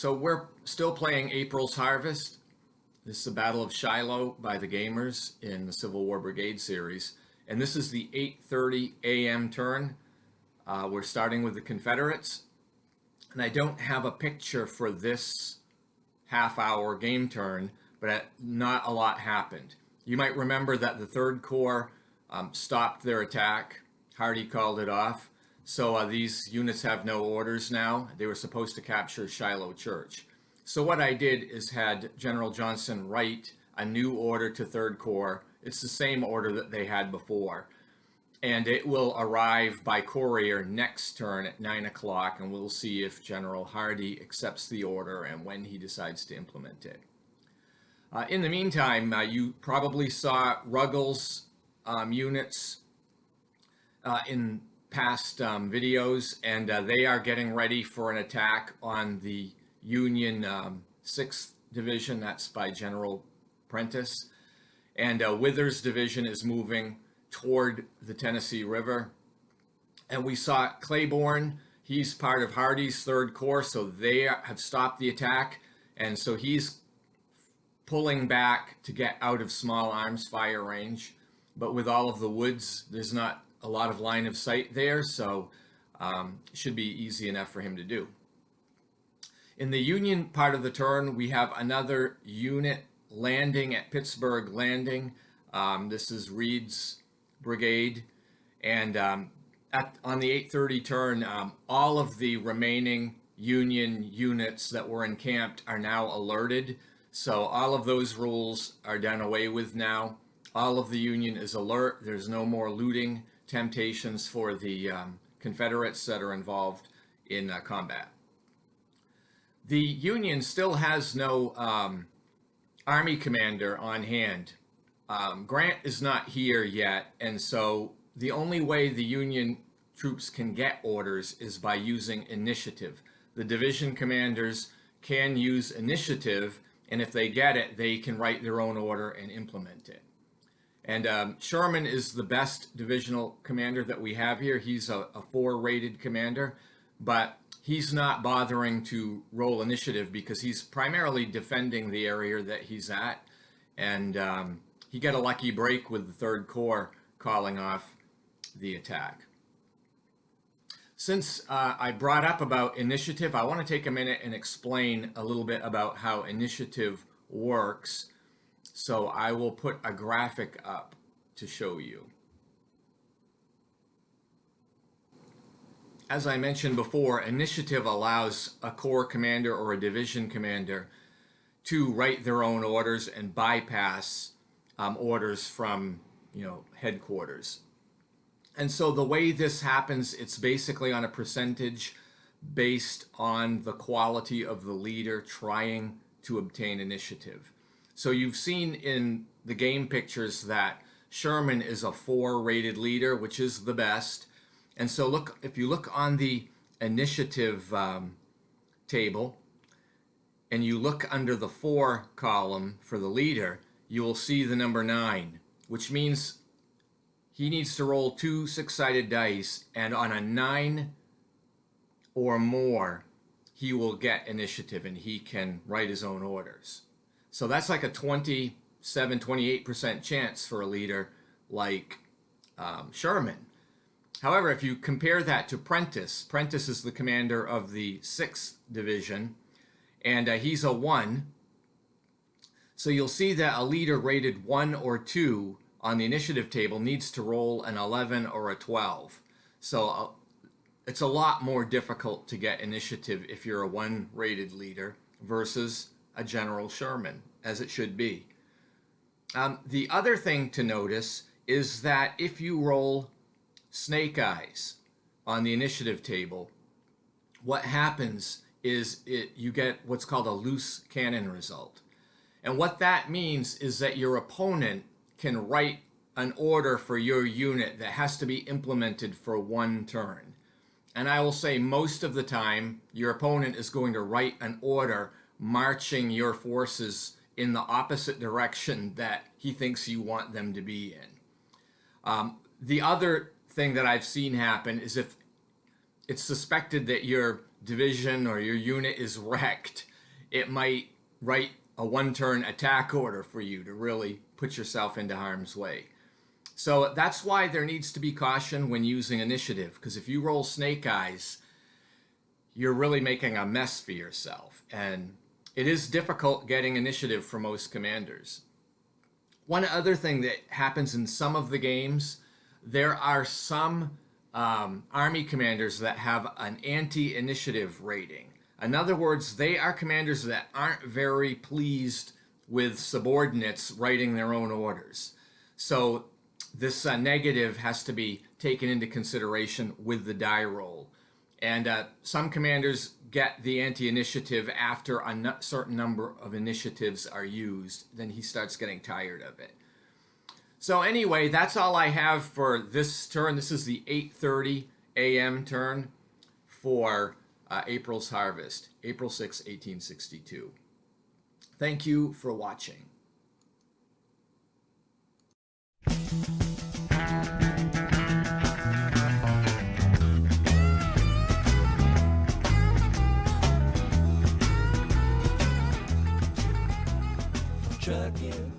So we're still playing April's Harvest. This is the Battle of Shiloh by the Gamers in the Civil War Brigade series. And this is the 8:30 a.m. turn. We're starting with the Confederates. And I don't have a picture for this half-hour game turn, but not a lot happened. You might remember that the 3rd Corps stopped their attack. Hardee called it off. So these units have no orders now. They were supposed to capture Shiloh Church. So what I did is had General Johnson write a new order to 3rd Corps. It's the same order that they had before. And it will arrive by courier next turn at 9 o'clock, and we'll see if General Hardee accepts the order and when he decides to implement it. In the meantime, you probably saw Ruggles units in past videos, and they are getting ready for an attack on the Union 6th Division. That's by General Prentiss. And Withers' division is moving toward the Tennessee River. And we saw Claiborne. He's part of Hardee's 3rd Corps, so they have stopped the attack. And so he's pulling back to get out of small arms fire range. But with all of the woods, there's not a lot of line of sight there, so it should be easy enough for him to do. In the Union part of the turn, we have another unit landing at Pittsburgh Landing. This is Reed's brigade, and on the 8:30 turn, all of the remaining Union units that were encamped are now alerted. So all of those rules are done away with now. All of the Union is alert. There's no more looting temptations for the Confederates that are involved in combat. The Union still has no Army commander on hand. Grant is not here yet, and so the only way the Union troops can get orders is by using initiative. The division commanders can use initiative, and if they get it, they can write their own order and implement it. And Sherman is the best divisional commander that we have here. He's a 4-rated commander, but he's not bothering to roll initiative because he's primarily defending the area that he's at. And he got a lucky break with the 3rd Corps calling off the attack. Since I brought up about initiative, I want to take a minute and explain a little bit about how initiative works. So I will put a graphic up to show you. As I mentioned before, initiative allows a corps commander or a division commander to write their own orders and bypass orders from, headquarters. And so the way this happens, it's basically on a percentage based on the quality of the leader trying to obtain initiative. So you've seen in the game pictures that Sherman is a 4-rated leader, which is the best. And so if you look on the initiative table and you look under the 4 column for the leader, you will see the number 9, which means he needs to roll 2 6-sided dice, and on a 9 or more, he will get initiative and he can write his own orders. So that's like a 28% chance for a leader like Sherman. However, if you compare that to Prentiss, Prentiss is the commander of the 6th Division, and he's a 1. So you'll see that a leader rated 1 or 2 on the initiative table needs to roll an 11 or a 12. So it's a lot more difficult to get initiative if you're a 1-rated leader versus a General Sherman, as it should be. The other thing to notice is that if you roll snake eyes on the initiative table, what happens is you get what's called a loose cannon result. And what that means is that your opponent can write an order for your unit that has to be implemented for 1 turn. And I will say most of the time, your opponent is going to write an order marching your forces in the opposite direction that he thinks you want them to be in. The other thing that I've seen happen is if it's suspected that your division or your unit is wrecked, it might write a one-turn attack order for you to really put yourself into harm's way. So that's why there needs to be caution when using initiative, because if you roll snake eyes, you're really making a mess for yourself. And it is difficult getting initiative for most commanders. One other thing that happens in some of the games, there are some army commanders that have an anti-initiative rating. In other words, they are commanders that aren't very pleased with subordinates writing their own orders. So this negative has to be taken into consideration with the die roll. And some commanders get the anti-initiative after a certain number of initiatives are used. Then he starts getting tired of it. So anyway, that's all I have for this turn. This is the 8:30 a.m. turn for April's Harvest, April 6, 1862. Thank you for watching. Trucking